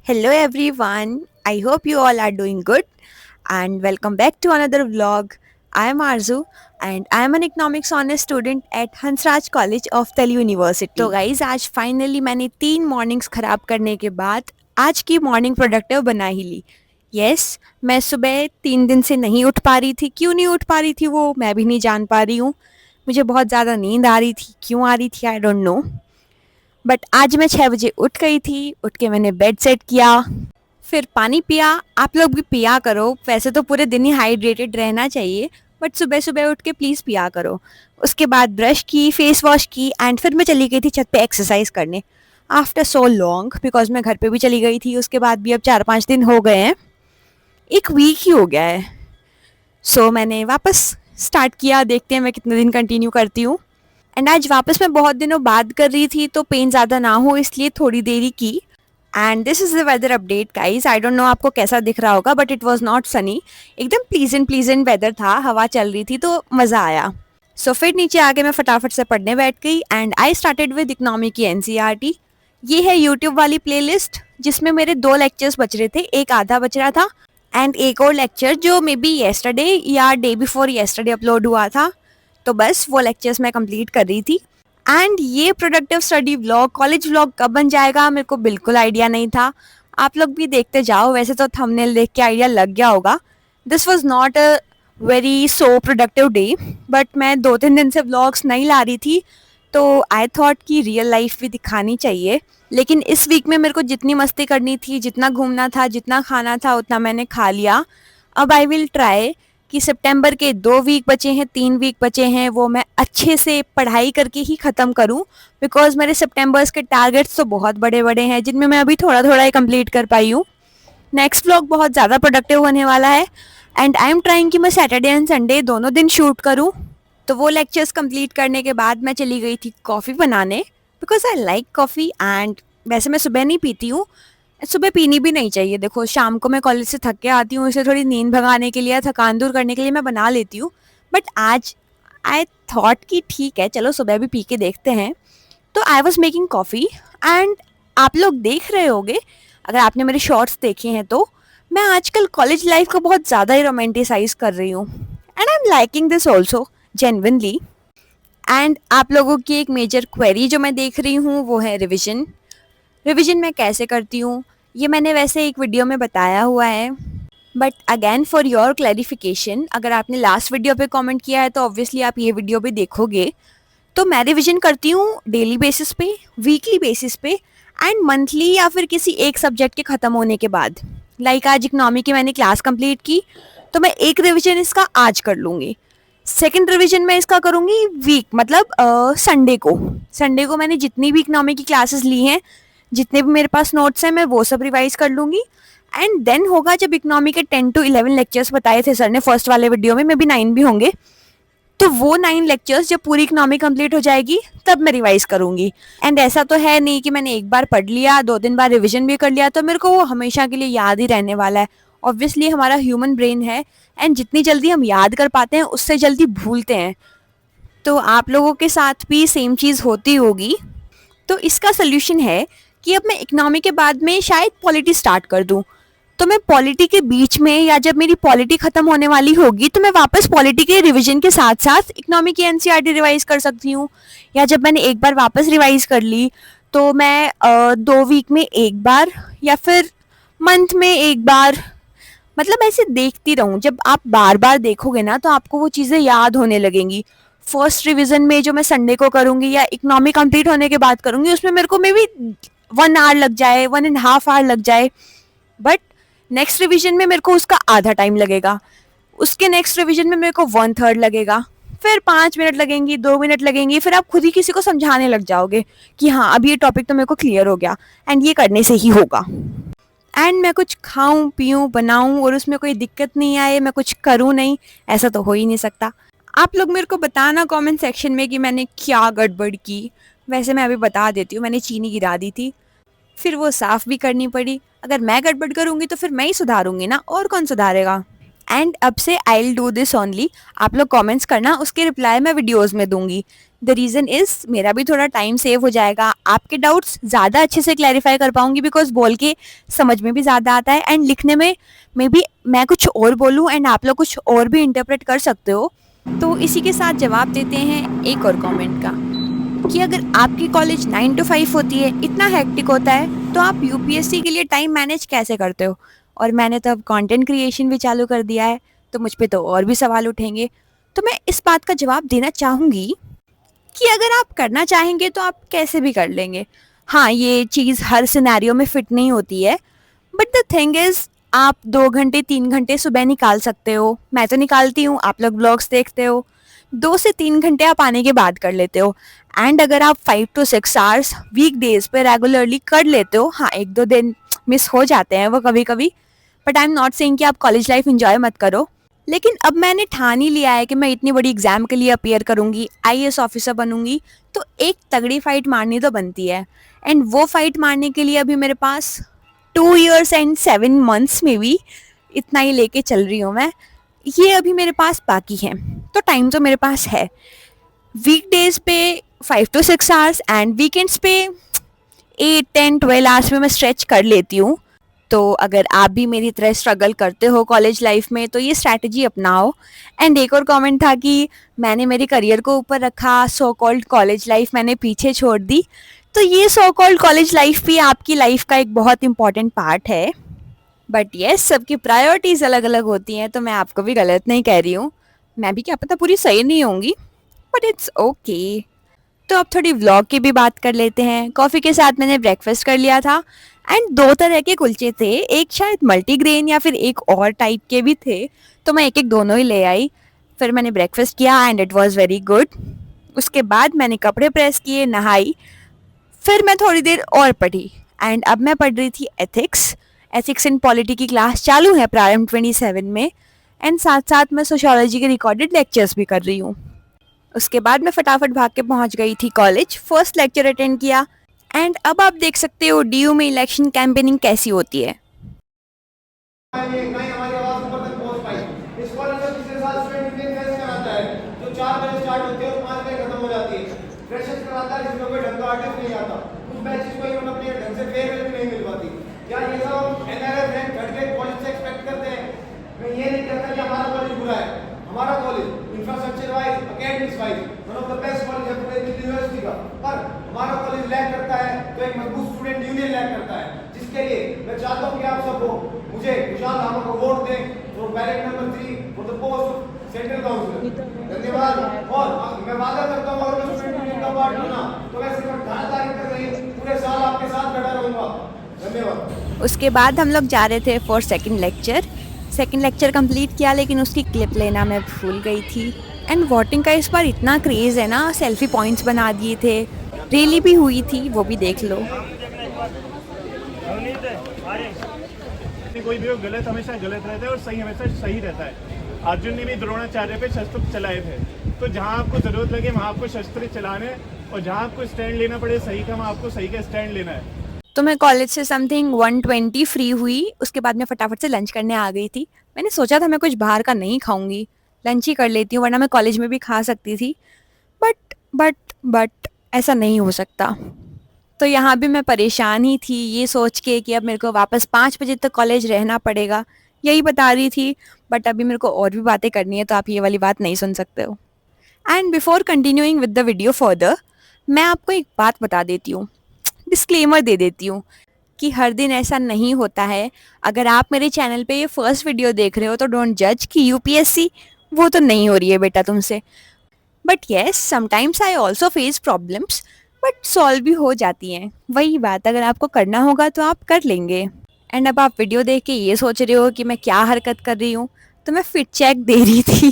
Hello everyone. I hope you all are doing good and welcome back to another vlog. I am Arzu and I am an economics honors student at Hansraj College of Delhi University. तो guys आज finally मैंने 3 mornings खराब करने के बाद आज की morning productive बना ही ली. यस, मैं सुबह 3 दिन से नहीं उठ पा रही थी. क्यों नहीं उठ पा रही थी वो मैं भी नहीं जान पा रही हूँ. मुझे बहुत ज़्यादा नींद आ रही थी. क्यों आ रही थी आई डोंट नो. बट आज मैं 6 बजे उठ गई थी. उठ के मैंने बेड सेट किया, फिर पानी पिया. आप लोग भी पिया करो. वैसे तो पूरे दिन ही हाइड्रेटेड रहना चाहिए बट सुबह सुबह उठ के प्लीज़ पिया करो. उसके बाद ब्रश की, फेस वॉश की एंड फिर मैं चली गई थी छत पे एक्सरसाइज करने. आफ्टर सो लॉन्ग बिकॉज मैं घर पे भी चली गई थी. उसके बाद भी अब 4-5 दिन हो गए हैं. एक वीक ही हो गया है. सो मैंने वापस स्टार्ट किया. देखते हैं मैं कितने दिन कंटिन्यू करती हूँ. एंड आज वापस मैं बहुत दिनों बाद कर रही थी तो पेन ज़्यादा ना हो इसलिए थोड़ी देरी की. And this is the weather update guys. I don't know आपको कैसा दिख रहा होगा but it was not sunny. एकदम प्लीजेंट वेदर था. हवा चल रही थी तो मज़ा आया. सो फिर नीचे आके मैं फटाफट से पढ़ने बैठ गई and I started with economy की एनसीईआरटी. ये है यूट्यूब वाली प्लेलिस्ट जिसमें मेरे 2 लेक्चर्स बच रहे थे. एक आधा बच रहा था एंड एक और लेक्चर जो मे बी येस्टरडे या डे बिफोर येस्टरडे अपलोड हुआ था. तो बस वो लेक्चर्स मैं कंप्लीट कर रही थी. एंड ये productive study vlog, college vlog कब बन जाएगा मेरे को बिल्कुल आइडिया नहीं था. आप लोग भी देखते जाओ. वैसे तो थंबनेल देख के आइडिया लग गया होगा. This was not a very so productive day but मैं 2-3 दिन से व्लॉग्स नहीं ला रही थी तो आई थॉट कि रियल लाइफ भी दिखानी चाहिए. लेकिन इस वीक में मेरे को जितनी मस्ती करनी थी, जितना घूमना था, जितना खाना था उतना मैंने खा लिया. अब आई विल ट्राई कि सितंबर के 2 वीक बचे हैं, 3 वीक बचे हैं, वो मैं अच्छे से पढ़ाई करके ही ख़त्म करूं. बिकॉज मेरे सितंबर्स के टारगेट्स तो बहुत बड़े बड़े हैं जिनमें मैं अभी थोड़ा थोड़ा ही कंप्लीट कर पाई हूँ. नेक्स्ट व्लॉग बहुत ज़्यादा प्रोडक्टिव होने वाला है एंड आई एम ट्राइंग कि मैं सैटरडे एंड संडे दोनों दिन शूट करूँ. तो वो लेक्चर्स कंप्लीट करने के बाद मैं चली गई थी कॉफ़ी बनाने because I like coffee. And वैसे मैं सुबह नहीं पीती हूँ. सुबह पीनी भी नहीं चाहिए. देखो शाम को मैं कॉलेज से थक के आती हूँ, इसे थोड़ी नींद भगाने के लिए, थकान दूर करने के लिए मैं बना लेती हूँ. बट आज आई थॉट कि ठीक है चलो सुबह भी पी के देखते हैं. तो I was making coffee and आप लोग देख रहे होगे अगर आपने मेरे शॉर्ट्स देखे हैं तो मैं आजकल कॉलेज लाइफ को बहुत ज़्यादा ही रोमांटिसाइज कर रही हूँ. And I am liking this also genuinely. And आप लोगों की एक मेजर क्वेरी जो मैं देख रही हूँ वो है रिविजन. रिविजन मैं कैसे करती हूँ ये मैंने वैसे एक वीडियो में बताया हुआ है. But again for your clarification, अगर आपने लास्ट वीडियो पे कमेंट किया है तो ऑब्वियसली आप ये वीडियो भी देखोगे. तो मैं रिविजन करती हूँ डेली बेसिस पे, वीकली बेसिस पे एंड मंथली या फिर किसी एक सब्जेक्ट के ख़त्म होने के बाद. लाइक आज इकनॉमी की मैंने क्लास कंप्लीट की तो मैं एक रिविजन इसका आज कर लूँगी. सेकंड रिवीजन मैं इसका करूँगी वीक मतलब संडे को मैंने जितनी भी इकनॉमी की क्लासेस ली हैं, जितने भी मेरे पास नोट्स हैं मैं वो सब रिवाइज कर लूँगी. एंड देन होगा जब इकनॉमी के 10 to 11 लेक्चर्स बताए थे सर ने फर्स्ट वाले वीडियो में, मे बी 9 भी होंगे. तो वो 9 लेक्चर्स जब पूरी इकनॉमी कंप्लीट हो जाएगी तब मैं रिवाइज करूँगी. एंड ऐसा तो है नहीं कि मैंने एक बार पढ़ लिया, 2 दिन बाद रिविजन भी कर लिया तो मेरे को वो हमेशा के लिए याद ही रहने वाला है. ऑब्वियसली हमारा ह्यूमन ब्रेन है एंड जितनी जल्दी हम याद कर पाते हैं उससे जल्दी भूलते हैं. तो आप लोगों के साथ भी सेम चीज़ होती होगी. तो इसका सोल्यूशन है कि अब मैं इकनॉमी के बाद में शायद पॉलिटी स्टार्ट कर दूं. तो मैं पॉलिटी के बीच में या जब मेरी पॉलिटी ख़त्म होने वाली होगी तो मैं वापस पॉलिटी के रिवीजन के साथ साथ इकनॉमी की एनसीईआरटी रिवाइज कर सकती हूँ. या जब मैंने एक बार वापस रिवाइज कर ली तो मैं 2 वीक में एक बार या फिर मंथ में एक बार मतलब ऐसे देखती रहूँ. जब आप बार बार देखोगे ना तो आपको वो चीज़ें याद होने लगेंगी. फर्स्ट रिवीजन में जो मैं संडे को करूँगी या इकनॉमी कंप्लीट होने के बाद करूँगी उसमें मेरे को मे बी 1 आवर लग जाए, 1.5 आवर लग जाए. बट नेक्स्ट रिवीजन में मेरे को उसका आधा टाइम लगेगा. उसके नेक्स्ट रिवीजन में मेरे को 1/3 लगेगा. फिर 5 मिनट लगेंगी, 2 मिनट लगेंगी. फिर आप खुद ही किसी को समझाने लग जाओगे कि हाँ अब ये टॉपिक तो मेरे को क्लियर हो गया एंड ये करने से ही होगा. एंड मैं कुछ खाऊं पीऊं बनाऊं और उसमें कोई दिक्कत नहीं आए, मैं कुछ करूं नहीं, ऐसा तो हो ही नहीं सकता. आप लोग मेरे को बताना कमेंट सेक्शन में कि मैंने क्या गड़बड़ की. वैसे मैं अभी बता देती हूँ, मैंने चीनी गिरा दी थी, फिर वो साफ़ भी करनी पड़ी. अगर मैं गड़बड़ करूँगी तो फिर मैं ही सुधारूंगी ना, और कौन सुधारेगा. एंड अब से I will do this only. आप लोग कमेंट्स करना, उसके रिप्लाई मैं वीडियोस में दूंगी। द रीज़न इज़ मेरा भी थोड़ा टाइम सेव हो जाएगा, आपके डाउट्स ज़्यादा अच्छे से क्लैरिफाई कर पाऊंगी, बिकॉज बोल के समझ में भी ज़्यादा आता है एंड लिखने में मे बी मैं कुछ और बोलूँ एंड आप लोग कुछ और भी इंटरप्रेट कर सकते हो। तो इसी के साथ जवाब देते हैं एक और कमेंट का, कि अगर आपकी कॉलेज 9 to 5 होती है, इतना हेक्टिक होता है, तो आप यूपीएससी के लिए टाइम मैनेज कैसे करते हो? और मैंने तो अब कंटेंट क्रिएशन भी चालू कर दिया है, तो मुझ पे तो और भी सवाल उठेंगे। तो मैं इस बात का जवाब देना चाहूँगी कि अगर आप करना चाहेंगे तो आप कैसे भी कर लेंगे। हाँ, ये चीज़ हर सिनेरियो में फिट नहीं होती है, बट द थिंग इज़ आप 2 घंटे 3 घंटे सुबह निकाल सकते हो। मैं तो निकालती हूँ, आप लोग ब्लॉग्स देखते हो, 2 से 3 घंटे आप आने के बाद कर लेते हो। एंड अगर आप 5 to 6 आवर्स वीक डेज पे रेगुलरली कर लेते हो, हाँ 1-2 दिन मिस हो जाते हैं वो कभी कभी, but I am not saying कि आप कॉलेज लाइफ इंजॉय मत करो। लेकिन अब मैंने ठान ही लिया है कि मैं इतनी बड़ी एग्जाम के लिए अपियर करूंगी, आईएएस ऑफिसर बनूंगी, तो एक तगड़ी फाइट मारनी तो बनती है। एंड वो फाइट मारने के लिए अभी मेरे पास 2 years and 7 months में भी इतना ही लेके चल रही हूँ मैं, ये अभी मेरे पास बाकी है। तो टाइम तो मेरे पास है, वीक डेज पे 5 to 6 आवर्स एंड वीकेंड्स पे 8-10-12 आवर्स में मैं स्ट्रेच कर लेती हूँ। तो अगर आप भी मेरी तरह स्ट्रगल करते हो कॉलेज लाइफ में, तो ये स्ट्रैटेजी अपनाओ। एंड एक और कमेंट था कि मैंने मेरे करियर को ऊपर रखा, सो कॉल्ड कॉलेज लाइफ मैंने पीछे छोड़ दी। तो ये सो कॉल्ड कॉलेज लाइफ भी आपकी लाइफ का एक बहुत इंपॉर्टेंट पार्ट है। बट येस, सबकी प्रायोरिटीज़ अलग अलग होती हैं, तो मैं आपको भी गलत नहीं कह रही हूँ। मैं भी क्या पता पूरी सही नहीं होंगी, बट इट्स ओके। तो अब थोड़ी व्लॉग की भी बात कर लेते हैं। कॉफ़ी के साथ मैंने ब्रेकफास्ट कर लिया था एंड 2 तरह के कुलचे थे, एक शायद मल्टीग्रेन या फिर एक और टाइप के भी थे, तो मैं एक एक दोनों ही ले आई। फिर मैंने ब्रेकफास्ट किया and it was very good. उसके बाद मैंने कपड़े प्रेस किए, नहाई, फिर मैं थोड़ी देर और पढ़ी एंड अब मैं पढ़ रही थी एथिक्स। एथिक्स इन पॉलिटी की क्लास चालू है प्रारंभ 27 में, एंड साथ साथ मैं सोशोलॉजी के रिकॉर्डेड लेक्चर्स भी कर रही हूँ। उसके बाद मैं फटाफट भाग के पहुंच गई थी कॉलेज, फर्स्ट लेक्चर अटेंड किया एंड अब आप देख सकते हो डीयू में इलेक्शन कैंपेनिंग कैसी होती है। नहीं हमारी आवाज ऊपर तक पहुंच पाई। इस कॉलेज में पिछले साल स्टूडेंट यूनियन फेस्ट कराता है जो 4 बजे स्टार्ट होती है और 5 बजे खत्म हो जाती है। फ्रेशर्स कराता है जिसमें कोई ढंग का आर्टिस्ट नहीं आता, कुछ बैचेस को इन्होंने अपने ढंग से फेयरवेल भी नहीं मिल पाती। क्या ये सब एनआरएफ है घट के कॉलेज से एक्सपेक्ट करते हैं? मैं ये नहीं कहता कि हमारा कॉलेज बुरा है, हमारा college infrastructure wise, academics wise one of the best college है पूरे यूनिवर्सिटी का, पर हमारा कॉलेज लैक करता है तो एक मजबूत स्टूडेंट यूनियन लैक करता है, जिसके लिए मैं चाहता हूं कि आप सबको मुझे खुशहाल आमा को वोट दें for ballot number 3 for the post central councillor. धन्यवाद। और मैं वादा करता हूं अगर मैं स्टूडेंट यूनियन का पार्ट बना तो मैं सिर्फ 18 तारीख तक नहीं पूरे साल आपके साथ खड़ा रहूंगा। धन्यवाद। उसके बाद हम लोग जा रहे थे फॉर सेकंड लेक्चर कंप्लीट किया, लेकिन उसकी क्लिप लेना मैं भूल गई थी। एंड वोटिंग का इस बार इतना क्रेज़ है ना, सेल्फी पॉइंट्स बना दिए थे, रैली भी हुई थी, वो भी देख लो। कोई भी हो, गलत हमेशा गलत रहता है और सही हमेशा सही रहता है। अर्जुन ने भी द्रोणाचार्य पे शस्त्र चलाए थे, तो जहाँ आपको जरूरत लगे वहाँ आपको शस्त्र चलाने, और जहाँ आपको स्टैंड लेना पड़े सही का, वहाँ आपको सही का स्टैंड लेना है। तो मैं कॉलेज से समथिंग 1:20 फ्री हुई, उसके बाद मैं फटाफट से लंच करने आ गई थी। मैंने सोचा था मैं कुछ बाहर का नहीं खाऊंगी, लंच ही कर लेती हूँ, वरना मैं कॉलेज में भी खा सकती थी, बट ऐसा नहीं हो सकता। तो यहाँ भी मैं परेशान ही थी ये सोच के कि अब मेरे को वापस 5 बजे तक कॉलेज रहना पड़ेगा, यही बता रही थी। बट अभी मेरे को और भी बातें करनी है, तो आप ये वाली बात नहीं सुन सकते हो। And before continuing with the video further, मैं आपको एक बात बता देती हूँ, डिस्क्लेमर दे देती हूँ कि हर दिन ऐसा नहीं होता है। अगर आप मेरे चैनल पे ये फर्स्ट वीडियो देख रहे हो तो डोंट जज कि यूपीएससी वो तो नहीं हो रही है बेटा तुमसे। But yes, sometimes I also face problems, but solve भी हो जाती हैं। वही बात, अगर आपको करना होगा तो आप कर लेंगे। एंड अब आप वीडियो देख के ये सोच रहे हो कि मैं क्या हरकत कर रही हूँ, तो मैं फिट चेक दे रही थी।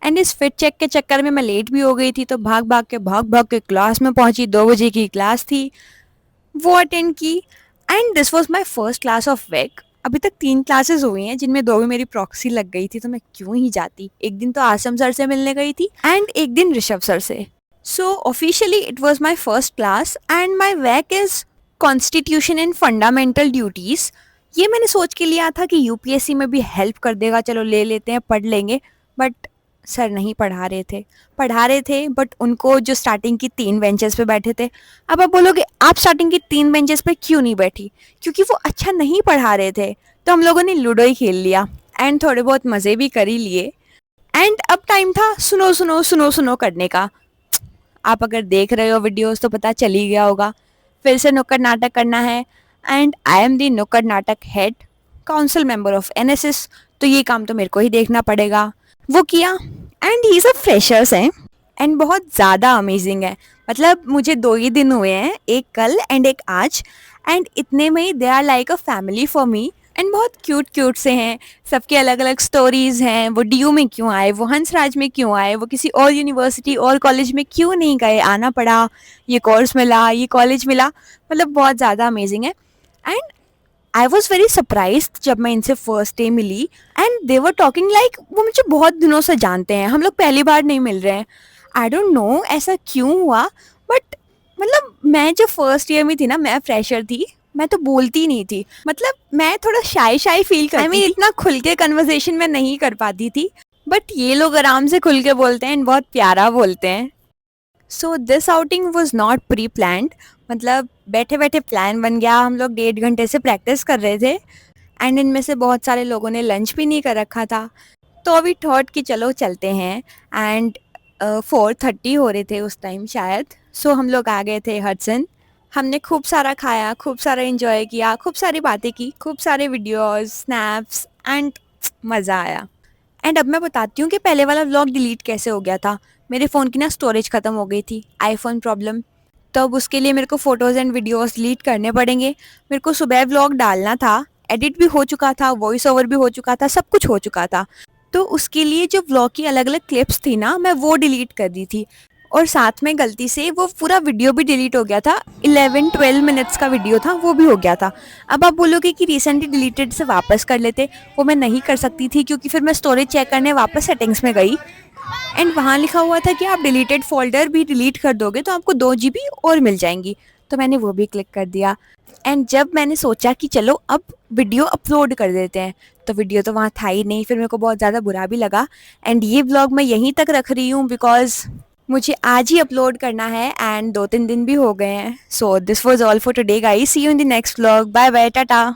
एंड इस फिट चेक के चक्कर में मैं लेट भी हो गई थी, तो भाग भाग के क्लास में पहुंची। 2 बजे की क्लास थी, वो अटेंड की। And this was my first class of week. अभी तक 3 क्लासेस हुई हैं, जिनमें 2 में मेरी प्रॉक्सी लग गई थी, तो मैं क्यों ही जाती। एक दिन तो आसम सर से मिलने गई थी एंड एक दिन ऋषभ सर से। So officially it was my first class and my wake is constitution and fundamental duties. ये मैंने सोच के लिया था कि यूपीएससी में भी हेल्प कर देगा, चलो ले लेते हैं, पढ़ लेंगे। बट सर नहीं पढ़ा रहे थे बट उनको जो स्टार्टिंग की 3 बेंचेस पे बैठे थे। अब आप बोलोगे आप स्टार्टिंग की 3 बेंचेस पे क्यों नहीं बैठी? क्योंकि वो अच्छा नहीं पढ़ा रहे थे। तो हम लोगों ने लूडो ही खेल लिया एंड थोड़े बहुत मज़े भी कर ही लिए। एंड अब टाइम था सुनो सुनो सुनो सुनो करने का। आप अगर देख रहे हो वीडियोस तो पता चल ही गया होगा। फिर से नुक्कड़ नाटक करना है एंड आई एम दी नुक्कड़ नाटक head, council member of NSS. तो ये काम तो मेरे को ही देखना पड़ेगा। वो किया and he is a freshers हैं एंड बहुत ज़्यादा अमेजिंग है। मतलब मुझे 2 ही दिन हुए हैं, एक कल एंड एक आज, एंड इतने में ही they are like a family for me. And बहुत क्यूट क्यूट से हैं, सबकी अलग अलग स्टोरीज़ हैं। वो डीयू में क्यों आए, वो हंसराज में क्यों आए, वो किसी और यूनिवर्सिटी और कॉलेज में क्यों नहीं गए, आना पड़ा, ये कोर्स मिला, ये कॉलेज मिला। मतलब बहुत ज़्यादा अमेजिंग है। And I was very surprise जब मैं इनसे फर्स्ट डे मिली and they were talking like वो मुझे बहुत दिनों से जानते हैं, हम लोग पहली बार नहीं मिल रहे हैं। आई डोंट नो ऐसा क्यों हुआ, बट मतलब मैं जब फर्स्ट ईयर में थी ना, मैं फ्रेशर थी, मैं तो बोलती नहीं थी। मतलब मैं थोड़ा शाई शाई फील करती थी। इतना खुल के कन्वर्सेशन में नहीं कर पाती थी, बट ये लोग आराम से खुल के बोलते हैं, बहुत प्यारा बोलते हैं। So this outing was not pre planned. मतलब बैठे बैठे प्लान बन गया। हम लोग 1.5 घंटे से प्रैक्टिस कर रहे थे एंड इनमें से बहुत सारे लोगों ने लंच भी नहीं कर रखा था। तो अभी थॉट कि चलो चलते हैं। एंड 4:30 हो रहे थे उस टाइम शायद। सो हम लोग आ गए थे हडसन। हमने खूब सारा खाया, खूब सारा एंजॉय किया, खूब सारी बातें की, खूब सारे वीडियोस, स्नैप्स एंड मज़ा आया। एंड अब मैं बताती हूँ कि पहले वाला व्लॉग डिलीट कैसे हो गया था। मेरे फ़ोन की ना स्टोरेज ख़त्म हो गई थी, आईफोन प्रॉब्लम। तो अब उसके लिए मेरे को फ़ोटोज़ एंड वीडियोस डिलीट करने पड़ेंगे। मेरे को सुबह व्लॉग डालना था, एडिट भी हो चुका था, वॉइस ओवर भी हो चुका था, सब कुछ हो चुका था। तो उसके लिए जो व्लॉग की अलग अलग क्लिप्स थी ना, मैं वो डिलीट कर दी थी। और साथ में गलती से वो पूरा वीडियो भी डिलीट हो गया था। 11-12 मिनट्स का वीडियो था, वो भी हो गया था। अब आप बोलोगे कि रिसेंटली डिलीटेड से वापस कर लेते, वो मैं नहीं कर सकती थी क्योंकि फिर मैं स्टोरेज चेक करने वापस सेटिंग्स में गई एंड वहाँ लिखा हुआ था कि आप डिलीटेड फोल्डर भी डिलीट कर दोगे तो आपको 2 GB और मिल जाएंगी। तो मैंने वो भी क्लिक कर दिया। एंड जब मैंने सोचा कि चलो अब वीडियो अपलोड कर देते हैं, तो वीडियो तो वहाँ था ही नहीं। फिर मेरे को बहुत ज़्यादा बुरा भी लगा एंड ये व्लॉग मैं यहीं तक रख रही हूँ बिकॉज मुझे आज ही अपलोड करना है एंड 2-3 दिन भी हो गए हैं। So this was all for today guys, see you in the next vlog, bye bye, Tata.